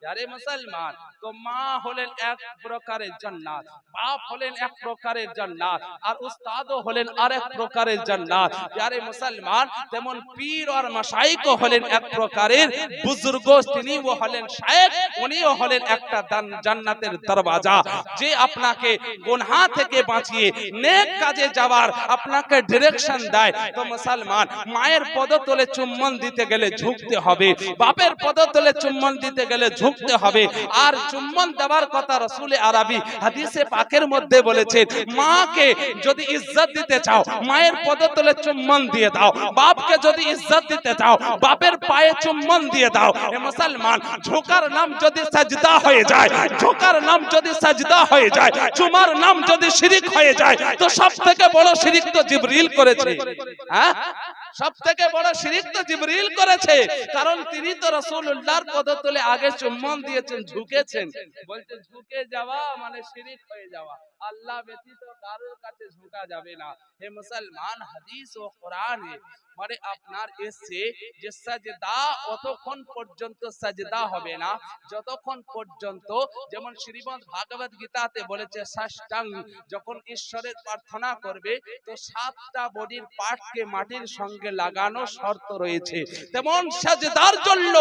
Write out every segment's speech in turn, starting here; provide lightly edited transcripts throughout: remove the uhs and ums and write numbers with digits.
यारे मुसलमान तो माँ हलेन एक प्रकारेर जन्नात, बाप हलेन एक प्रकारेर जन्नात और उस्तादो हलेन आरेक प्रकारेर जन्नात। यारे मुसलमान तेमन पीर और मशाइखो हलेन एक प्रकारेर बुजुर्ग, तिनिओ हलेन शायख, उनिओ हलेन एकटा জান্নাতের দরওয়াজা যে আপনাকে গুনাহ থেকে বাঁচিয়ে নেক কাজে যাওয়ার আপনাকে ডাইরেকশন দেয়। তো মুসলমান মায়ের পদতলে চুম্বন দিতে গেলে ঝুঁকতে হবে, বাপের পদতলে চুম্বন দিতে গেলে ঝুঁকতে হবে। আর চুম্বন দেওয়ার কথা রাসূল আরবি হাদিসে পাকের মধ্যে বলেছেন, মাকে যদি ইজ্জত দিতে চাও মায়ের পদতলে চুম্বন দিয়ে দাও, বাপকে যদি ইজ্জত দিতে চাও বাপের পায়ে চুম্বন দিয়ে দাও। এ মুসলমান ঝোকার নাম যদি সাজদা হয়ে যায়, ঝোকার নাম যদি সাজদা হয়ে যায়, চুমার নাম যদি শিরক হয়ে যায়, তো সবথেকে বড় শিরক তো জিবরিল করেছে। হ্যাঁ, সবথেকে বড় শিরক তো জিবরিল করেছে, কারণ তিনি তো রাসূলুল্লাহর পদতলে আগে চুম্বন দিয়েছেন, ঝুঁকেছেন। বলতে ঝুঁকে যাওয়া মানে শিরক হয়ে যাওয়া, আল্লাহ ব্যতীত কারোর কাছে ঝুঁকা যাবে না। হে মুসলমান, হাদিস ও কোরআনে মানে আপনার এসে যে সাজদা অতক্ষণ পর্যন্ত সাজদা হবে না যতক্ষণ পর্যন্ত, যেমন শ্রীমদ্ ভাগবত গীতাতে বলেছে সাষ্টাং, যখন ঈশ্বরের প্রার্থনা করবে তো 7টা বডির পার্টকে মাটির সঙ্গে লাগানো শর্ত রয়েছে, তেমন সাজদার জন্য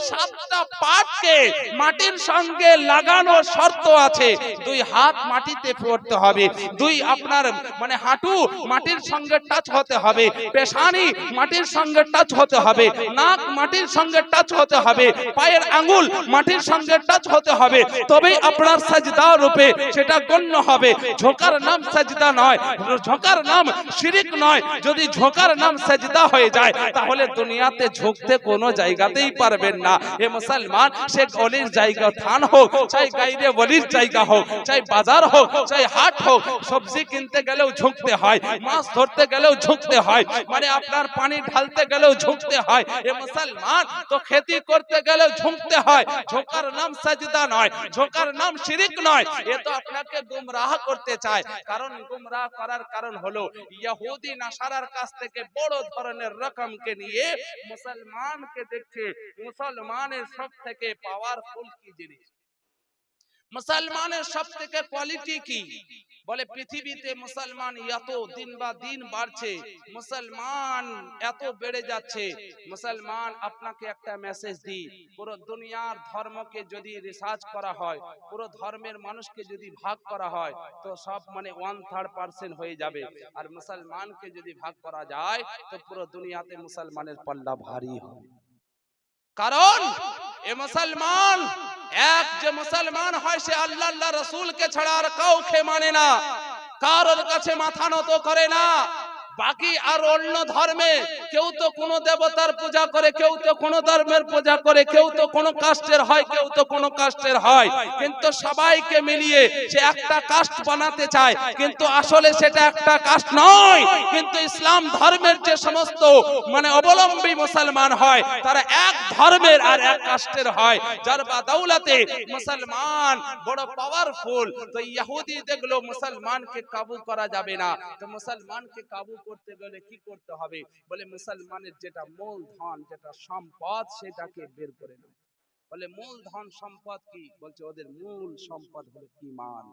7টা পার্টকে মাটির সঙ্গে লাগানো শর্ত আছে। 2 হাত মাটিতে পড়তে হবে, 2 আপনার মানে হাঁটু মাটির সঙ্গে টাচ হতে হবে, পেশানি মাটির সঙ্গে টাচ হতে হবে, নাক মাটির সঙ্গে টাচ হতে হবে, পায়ের আঙ্গুল মাটির সঙ্গে টাচ হতে হবে, তবেই আপনার সাজদা রূপে সেটা গণ্য হবে। ঝোকার নাম সাজদা নয়, ঝোকার নাম শিরক নয়। যদি ঝোকার নাম সাজদা হয়ে যায় তাহলে দুনিয়াতে ঝুঁকতে কোনো জায়গাতেই পারবেন না। এ মুসলমান, সে গলির জায়গা থান হোক, চাই গাইরে বলির জায়গা হোক, চাই বাজার হোক, চাই হাট হোক, সবজি কিনতে গেলেও ঝুঁকতে হয়, মাছ ধরতে গেলেও ঝুঁকতে হয়, মানে আপনার পানি ঢালতে গেলেও ঝুঁকতে হয়। এ মুসলমান, তো খেতি করতে গেলেও ঝুঁকতে হয়। ঝোকার নাম সাজদা নয়, ঝোকার নাম শিরক নয়। এ তো আপনাকে গুমরাহ করতে চায়, কারণ গুমরাহ করার কারণ হলো ইহুদি নাসারার কাছ থেকে বড় ধরনের রকমকে নিয়ে মুসলমানকে দেখছে মুসলমানের সব থেকে পাওয়ারফুল কি জিনিস, মুসলমানের সব থেকে কোয়ালিটি কি, বলে পৃথিবীতে মুসলমান এত দিন বা দিন বাড়ছে, মুসলমান এত বেড়ে যাচ্ছে। মুসলমান, আপনাকে একটা মেসেজ দিই, পুরো দুনিয়ার ধর্মকে যদি রিসার্চ করা হয়, পুরো ধর্মের মানুষকে যদি ভাগ করা হয় তো সব মানে 1/3% হয়ে যাবে, আর মুসলমানকে যদি ভাগ করা যায় তো পুরো দুনিয়াতে মুসলমানের পাল্লা ভারী হবে। কারণ এ মুসলমান, এক যে মুসলমান হয় সে আল্লাহ আল্লাহ রাসূলকে ছাড়া আর কাউকে মানে না, কারোর কাছে মাথা নত করে না। বাকি আর অন্য ধর্মে কেউ তো কোন দেবতার পূজা করে, কেউ তো কোন ধর্মের পূজা করে, কেউ তো কোন কাস্টের হয়, কেউ তো কোন কাস্টের হয়, কিন্তু সবাইকে মিলিয়ে সে একটা কাস্ট বানাতে চায়, কিন্তু আসলে সেটা একটা কাস্ট নয়। কিন্তু ইসলাম ধর্মের যে সমস্ত মানে অবলম্বী মুসলমান হয় তারা এক ধর্মের আর এক কাস্টের হয়, যার বাদৌলতে মুসলমান বড় পাওয়ারফুল। তো ইহুদি দেখলো মুসলমানকে কাবু করা যাবে না, তো মুসলমানকে কাবু করতে গেলে কি করতে হবে, বলে মুসলমানের যেটা মূলধন, যেটা সম্পদ সেটাকে বের করে নাও। বলে মূলধন সম্পদ কি, বলছে ওদের মূল সম্পদ হলো ঈমান।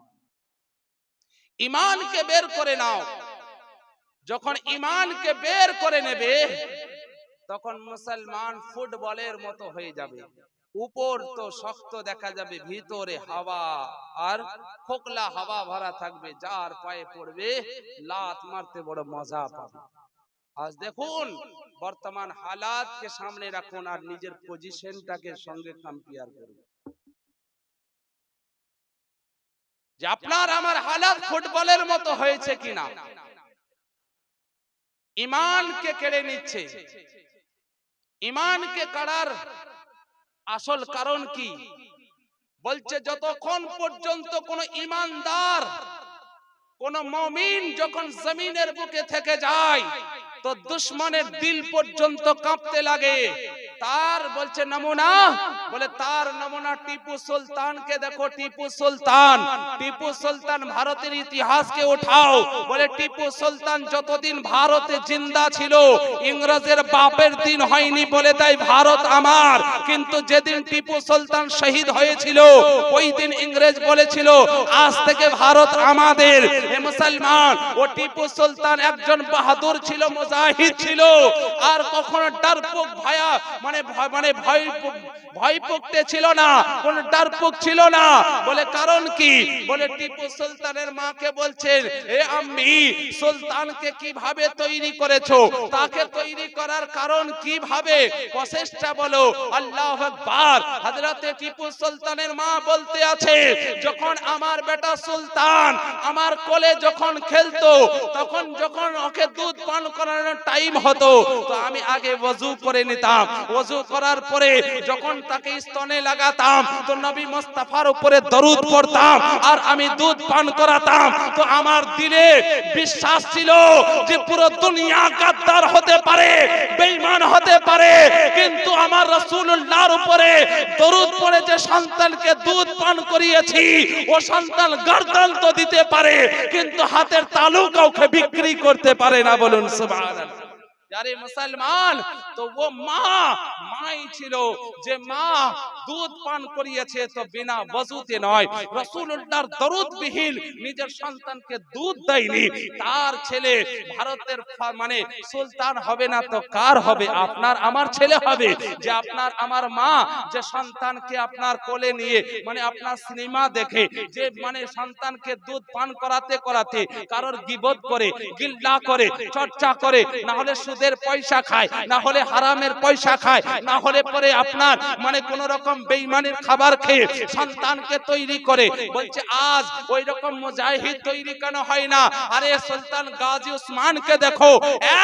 ঈমানকে বের করে নাও। যখন ঈমানকে বের করে নেবে তখন মুসলমান ফুটবলের মতো হয়ে যাবে, উপর তো শক্ত দেখা যাবে, ভিতরে হাওয়া আর খোকলা হাওয়া ভরা থাকবে, যার পায়ে পড়বে লাত মারতে বড় মজা পাবে। আজ দেখুন বর্তমান হালাতকে সামনে রাখুন আর নিজের পজিশনটাকে সঙ্গে কম্পেয়ার করুন, যে আপনার আমার হালাত ফুটবলের মতো হয়েছে কিনা। ঈমানকে কেড়ে নিচ্ছে। ঈমানকে কাড়ার আসল কারণ কি, বলছে যতক্ষণ পর্যন্ত কোন ঈমানদার, কোন মুমিন যখন জমিনের বুকে থেকে যায় তো দুশমনের দিল পর্যন্ত কাঁপতে লাগে। তার বলছে নমুনা, বলে তার নমুনা টিপু সুলতানকে দেখো। টিপু সুলতান ভারতের ইতিহাসকে উঠাও। বলে টিপু সুলতান যতদিন ভারতে জিন্দা ছিল ইংরেজের বাপের দিন হয়নি বলে তাই ভারত আমার। কিন্তু যেদিন টিপু সুলতান শহীদ হয়েছিল ওই দিন ইংরেজ বলেছিল আজ থেকে ভারত আমাদের। হে মুসলমান, ও টিপু সুলতান একজন বাহাদুর ছিল, মুজাহিদ ছিল, আর কখনো ডারপুক ভয় পড়তে ছিল না, কোন ডারপুক ছিল না। বলে কারণ কি? বলে টিপু সুলতানের মাকে বলছেন, এ আম্মি, সুলতানকে কিভাবে তৈরি করেছো? তাকে তৈরি করার কারণ কিভাবে, প্রসেসটা বলো। আল্লাহু আকবার। হযরতে টিপু সুলতানের মা বলতে আছে, যখন আমার বেটা সুলতান আমার কোলে যখন খেলতো, তখন যখন ওকে দুধ পান করানোর টাইম হতো, তো আমি আগে ওযু করে নিতাম। ওযু করার পরে যখন তাকে স্তনে লাগাতাম তো নবী মুস্তাফার উপরে দরুদ পড়তাম আর আমি দুধ পান করাতাম। তো আমার দিলে বিশ্বাস ছিল যে পুরো দুনিয়া গাদ্দার হতে পারে, বেঈমান হতে পারে, কিন্তু আমার রাসূলুল্লাহর উপরে দরুদ পড়ে যে সন্তানকে দুধ পান করিয়েছি, ও সন্তান গর্দান তো দিতে পারে কিন্তু হাতের তালু কাউকে বিক্রি করতে পারে না। বলুন সুবহানাল্লাহ। यारे मुसलमान, तो वो माई ছিল যে মা দুধ পান করিয়েছে তো বিনা ওযুতে নয়, রাসূলুল্লাহর দরুদ বিহীন নিজের সন্তানকে দুধ দেয়নি। তার ছেলে ভারতের মানে সুলতান হবে না তো কার হবে? আপনার আমার ছেলে হবে। যে আপনার আমার মা যে সন্তানকে আপনার কোলে নিয়ে মানে আপনার সিনেমা দেখে যে মানে সন্তানকে দুধ পান করাতে করাতে কারোর গীবত করে, গিল্লা করে, চর্চা করে, না হলে সুদের পয়সা খায়, না হলে হারামের পয়সা খায়, না হলে পরে আপনার মানে কোন রকম বেঈমানের খাবার খেয়ে সন্তানকে তৈরি করে। বলছে আজ ওই রকম মুজাহিদ তৈরি কেন হয় না? আরে সুলতান গাজী উসমানকে দেখো,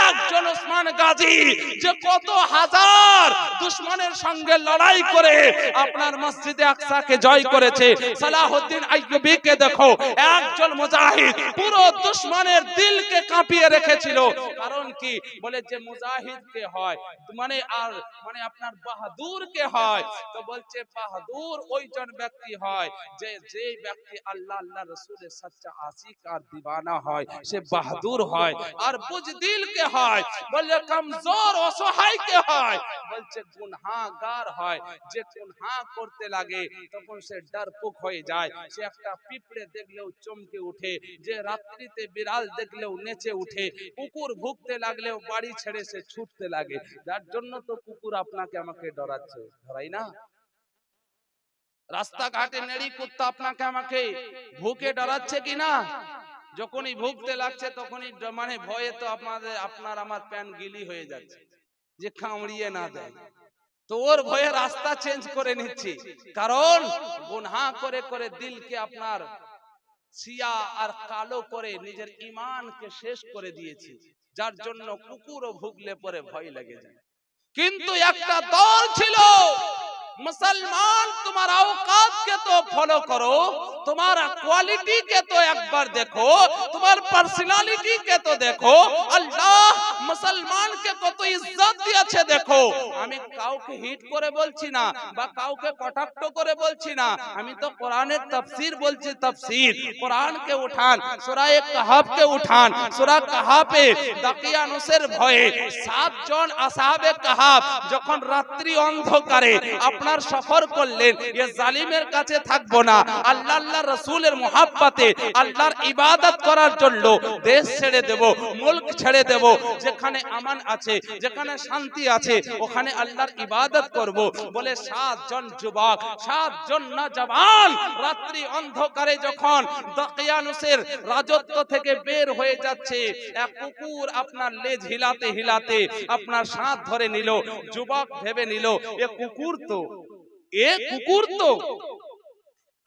একজন উসমান গাজী যে কত হাজার দুশমনের সঙ্গে লড়াই করে আপনার মসজিদে আকসাকে জয় করেছে। সালাহউদ্দিন আইয়ুবীকে দেখো, একজন মুজাহিদ পুরো দুশমনের দিলকে কাঁপিয়ে রেখেছিল। কারণ কি? বলে যে মুজাহিদ কে হয় মানে আর মানে আপনার বাহাদুর কে হয়? তো বলছে বাহাদুর ওইজন ব্যক্তি হয় যে যে ব্যক্তি আল্লাহ আল্লাহ রাসূলের সচ্চা আশিক আর দিওয়ানা হয়, সে বাহাদুর হয়। আর বুজদিল কে হয়? বলে কমজোর অসহায় কে হয়? বলছে গুনাহগার হয়। যে গুনাহ করতে লাগে তখন সে ডরপুক হয়ে যায়, সে একটা পিঁপড়ে দেখলেও চমকে ওঠে, যে রাত্রিতে বিড়াল দেখলেও নেচে ওঠে, কুকুর ভুকতে লাগলেও বাড়ি ছেড়ে সে ছুটতে লাগে। যার জন্য তো কুকুর আপনাকে আমাকে ডরাচ্ছে, ধরাই না? রাস্তাঘাটে নেড়ি কুত্তা আপনাকে আমাকে ভুকে ডরাচ্ছে কিনা? যখনই ভুকতে লাগছে তখনই মানে ভয়ে তো আপনার আমার প্যান গিলি হয়ে যাচ্ছে যে কামড়িয়ে না দেয়। তো ওর ভয়ে রাস্তা চেঞ্জ করে নিচ্ছি, কারণ গুনাহ করে করে দিলকে আপনার সিয়া আর কালো করে নিজের ঈমানকে শেষ করে দিয়েছি। যার জন্য কুকুরও ভুগলে পরে ভয় লেগে যায়। কিন্তু একটা দল ছিল मुसलमान, तुम्हारा औकात के तो फॉलो करो, तुम्हारा क्वालिटी के तो एक बार देखो, तुम्हार पर्सनालिटी के तो देखो। अल्लाह मुसलमान के কত ইজ্জত দিয়েছে দেখো। আমি কাউকে হিট করে বলছি না বা কাউকে কটাক্ষ করে বলছি না, আমি তো কোরআনের তাফসীর বলছি। তাফসীর কোরআনকে উঠান, সূরা কাহাফকে উঠান। সূরা কাহাফে দাকিয়ানুসের ভয়ে 7 জন আসহাবে কাহাফ যখন রাত্রি অন্ধকারে আপনার সফর করলেন, এ জালিমের কাছে থাকবো না, আল্লাহ আল্লাহর রাসূলের মুহাব্বতে আল্লাহর ইবাদত করার জন্য দেশ ছেড়ে দেব, মুলক ছেড়ে দেব, যেখানে আমান আছে, যেখানে শান্তি আছে, ওখানে আল্লাহর ইবাদত করব বলে 7 জন যুবক, 7 জন নওজওয়ান রাত্রি অন্ধকারে যখন দাকিয়ানুসের রাজত্ব থেকে বের হয়ে যাচ্ছে, এক কুকুর আপনার লেজ হিলাতে হিলাতে আপনার সাথ ধরে নিল। যুবক ভেবে নিল এ কুকুর তো, এ কুকুর তো,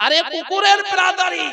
আরে কুকুরের ব্রাদারি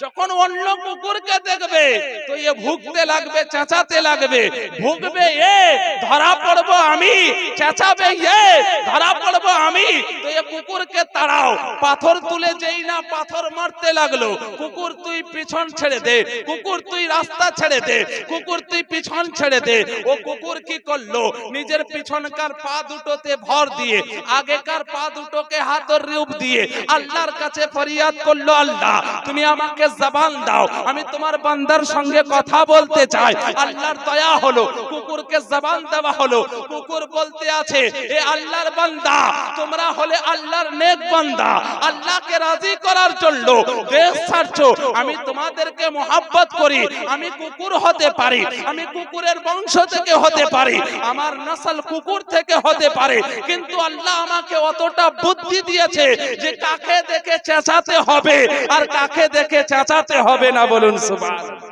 যখন অন্য কুকুরকে দেখবে তো এ ভুগতে লাগবে, চেঁচাতে লাগবে। ভুগবে এ, ধরা পড়বো আমি, চেঁচাবে এ, ধরা পড়বো আমি। তো এ কুকুরকে তাড়াও। পাথর তুলে যেই না পাথর মারতে লাগলো, কুকুর তুই পিছন ছেড়ে দে, কুকুর তুই রাস্তা ছেড়ে দে, কুকুর তুই পিছন ছেড়ে দে। ও কুকুর কি করলো, নিজের পিছনকার পা দুটোতে ভর দিয়ে আগেকার পা দুটোকে হাতের রূপ দিয়ে আল্লাহর কাছে ফরিয়াদ করলো, আল্লাহ তুমি আমাকে জবান দাও, আমি তোমার বান্দার সঙ্গে কথা বলতে চাই। আল্লাহর দয়া হলো, কুকুরকে জবান দেওয়া হলো। কুকুর বলতে আছে, এ আল্লাহর বান্দা, তোমরা হলে আল্লাহর নেক বান্দা, আল্লাহকে রাজি করার জন্য দেশ ছাড়ছো। আমি তোমাদেরকে মোহাব্বত করি, আমি কুকুর হতে পারি, আমি কুকুরের বংশ থেকে হতে পারি, আমার নসল কুকুর থেকে হতে পারে, কিন্তু আল্লাহ আমাকে অতটা বুদ্ধি দিয়েছে যে কাকে দেখে চেঁচাতে হবে আর কাকে দেখে চেঁচাতে হবে না। বলুন সুবহানাল্লাহ।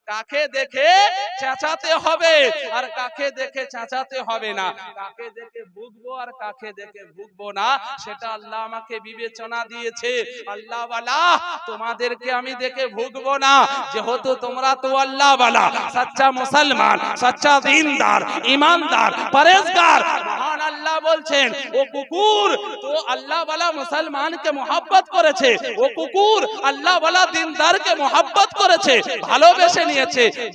কাকে দেখে চেঁচাতে হবে আর কাকে দেখে চেঁচাতে হবে না, কাকে দেখে ভুগবো আর কাকে দেখে ভুগবো না, সেটা আল্লাহ আমাকে বিবেচনা দিয়েছে। আল্লাহ ওয়ালা তোমাদেরকে আমি দেখে ভুগবো না, যেহেতু তোমরা তো আল্লাহ ওয়ালা, সচ্চা মুসলমান, সচ্চা দিনদার, ঈমানদার, পরেজগার। মহান আল্লাহ বলছেন, ও কুকুর তো আল্লাহ ওয়ালা মুসলমানকে মোহাব্বত করেছে, ও কুকুর আল্লাহ ওয়ালা দিনদারকে মোহাব্বত করেছে, ভালোবেসে নিয়েছে।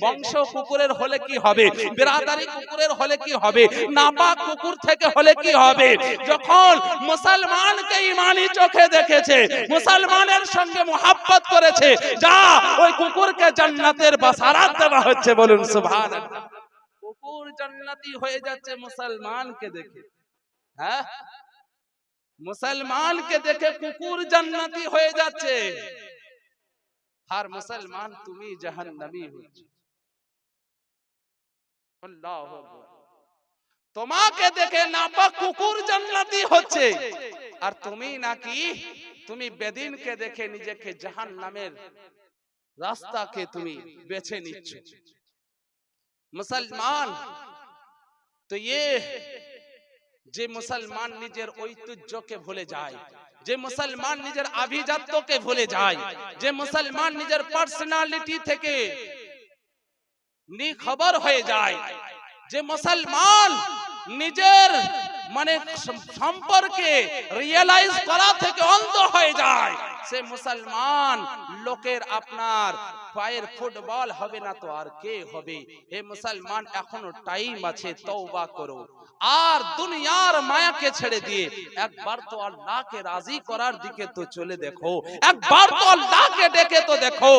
বংশ কুকুরের হলে কি হবে, বিরাদারি কুকুরের হলে কি হবে, নাপাক কুকুর থেকে হলে কি হবে? যখন মুসলমানকে ঈমানি চোখে দেখেছে, মুসলমানের সঙ্গে মোহাব্বত করেছে, যা ওই কুকুরকে জান্নাতের বাসারাত দেওয়া হচ্ছে। বলুন সুবহানাল্লাহ। কুকুর জান্নাতি হয়ে যাচ্ছে মুসলমানকে দেখে। হ্যাঁ, মুসলমানকে দেখে কুকুর জান্নাতি হয়ে যাচ্ছে। আর মুসলমান তুমি জাহান্নামী হচ্ছ। আল্লাহু আকবার। তোমাকে দেখে নাপাক কুকুর জান্নাতি হচ্ছে, আর তুমি নাকি তুমি বেদিনকে দেখে নিজেকে জাহান্নামের রাস্তাকে তুমি বেছে নিচ্ছ। মুসলমান তো যে মুসলমান নিজের ঐতিহ্যকে ভুলে যায়, যে মুসলমান নিজের আভিজাত্যকে ভুলে যায়, যে মুসলমান নিজের পার্সোনালিটি থেকে নিখবর হয়ে যায়, যে মুসলমান নিজের মানে সম্পর্কে রিয়েলাইজ করা থেকে অন্ধ হয়ে যায়, সে মুসলমান লোকের আপনার পায়ের ফুটবল হবে না তো আর কে হবে? হে মুসলমান, এখনো টাইম আছে, তওবা করো আর দুনিয়ার মায়াকে ছেড়ে দিয়ে একবার তো আল্লাহকে রাজি করার দিকে তো চলে দেখো, একবার তো আল্লাহকে ডেকে তো দেখো।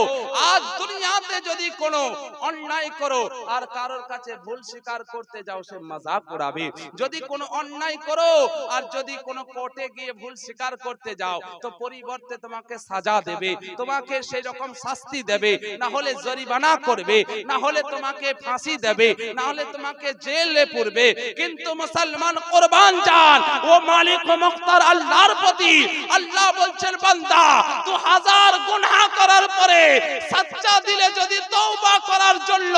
আজ দুনিয়াতে যদি কোনো অন্যায় করো আর কারোর কাছে ভুল স্বীকার করতে যাও, সে মজাক উড়াবে। যদি কোনো অন্যায় করো আর যদি কোনো কোর্টে গিয়ে ভুল স্বীকার করতে যাও, তো পরিবর্তে তোমাকে সাজা দেবে, তোমাকে সেই রকম শাস্তি দেবে, না হলে জরিমানা করবে, না হলে তোমাকে ফাঁসি দেবে, না হলে তোমাকে জেলে পুরবে। কিন্তু মুসলমান কুরবান জান ও মালিক ও মুখতার আল্লাহর প্রতি। আল্লাহ বলছেন, বান্দা তুই হাজার গুনাহ করার পরে সচ্চা দিলে যদি তওবা করার জন্য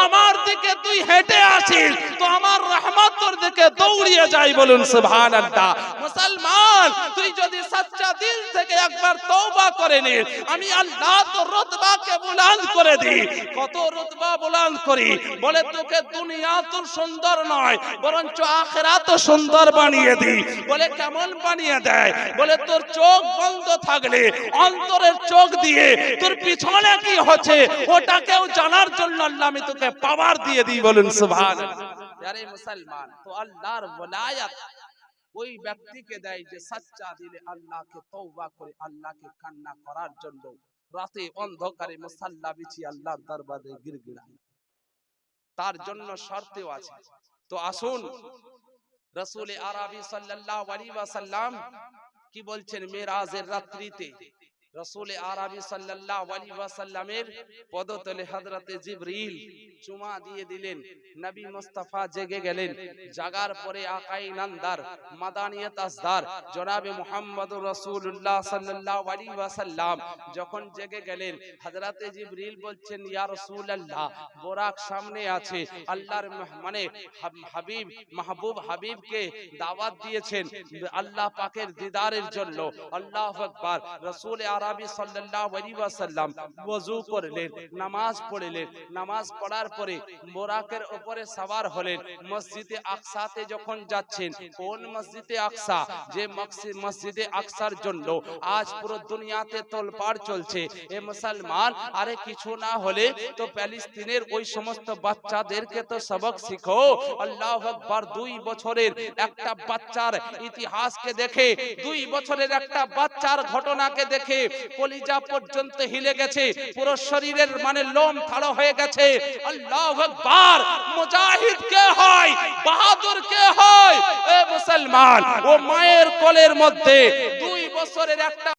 আমার দিকে তুই হেঁটে আসিস, তো আমার রহমত তোর দিকে দৌড়িয়ে যায়। বলুন সুবহানাল্লাহ। মুসলমান তুই যদি সচ্চা দিল থেকে একবার তওবা করে নে, আমি আল্লাহ তোর রতবাকে বুলন্দ করে দিই। কত রতবা বুলন্দ করি, বলে তোকে দুনিয়া তোর সুন্দর নয় বরঞ্চ আখিরাত সুন্দর বানিয়ে দিই। বলে কেমন বানিয়ে দেয়? বলে তোর চোখ বন্ধ থাকলে অন্তরের চোখ দিয়ে তোর পিছনে কি হচ্ছে ওটাকেও জানার জন্য আল্লাহ আমি তোকে পাওয়ার দিয়ে দিই। বলুন সুবহানাল্লাহ। আরে মুসলমান, তো আল্লাহর ওলায়াত ওই ব্যক্তিকে দেয় যে সচ্চা দিলে আল্লাহকে তওবা করে আল্লাহকে কান্না করার জন্য রাতে অন্ধকারে মুসাল্লা বিছিয়ে আল্লাহর দরবারে গিরগিড়ায়। তার জন্য শর্তেও আছে। তো আসুন, রাসূল আরবি সাল্লাল্লাহু আলাইহি ওয়াসাল্লাম কি বলছেন? মেরাজের রাত্রিতে রাসূল আরবি সাল্লাল্লাহু আলাইহি ওয়াসাল্লামের পদতলে হযরতে জিবরিল চুমা দিয়ে দিলেন। নবী মুস্তাফা জেগে গেলেন। জাগার পরে আকাই নামদার মাদানিয়াত আসদার জনাবে মুহাম্মদুর রাসূলুল্লাহ সাল্লাল্লাহু আলাইহি ওয়াসাল্লাম যখন জেগে গেলেন, হযরতে জিবরিল বলছেন, ইয়া রাসূলুল্লাহ, বুরাক সামনে আছে, আল্লাহর মানে হাবিব মাহবুব হাবিবকে দাওয়াত দিয়েছেন আল্লাহ পাকের দিদারের জন্য। আল্লাহু আকবার। রাসূল আরবি সাল্লাল্লাহু আলাইহি ওয়াসাল্লাম ওযু করলেন, নামাজ পড়লেন, নামাজ পড়ার পরে বোরাকের উপরে সওয়ার হলেন, মসজিদে আকসাতে যখন যাচ্ছেন, কোন মসজিদে আকসা, যে মসজিদে আকসার জন্য আজ পুরো দুনিয়াতে তোলপাড় চলছে। এ মুসলমান, আরে কিছু না হলে তো প্যালেস্তিনের ওই সমস্ত বাচ্চাদেরকে তো সবক শিখো। আল্লাহু আকবার। 2 বছরের একটা বাচ্চার ইতিহাসকে দেখে, 2 বছরের একটা বাচ্চার ঘটনাকে দেখে কলিজা পর্যন্ত হিলে গেছে, পুরো শরীরের মানে লোম থাড়ো হয়ে গেছে। আল্লাহু আকবার। মুজাহিদ কে হয়, বাহাদুর কে হয়? এ মুসলমান, ও মায়ের কোলের মধ্যে 2 বছরের একটা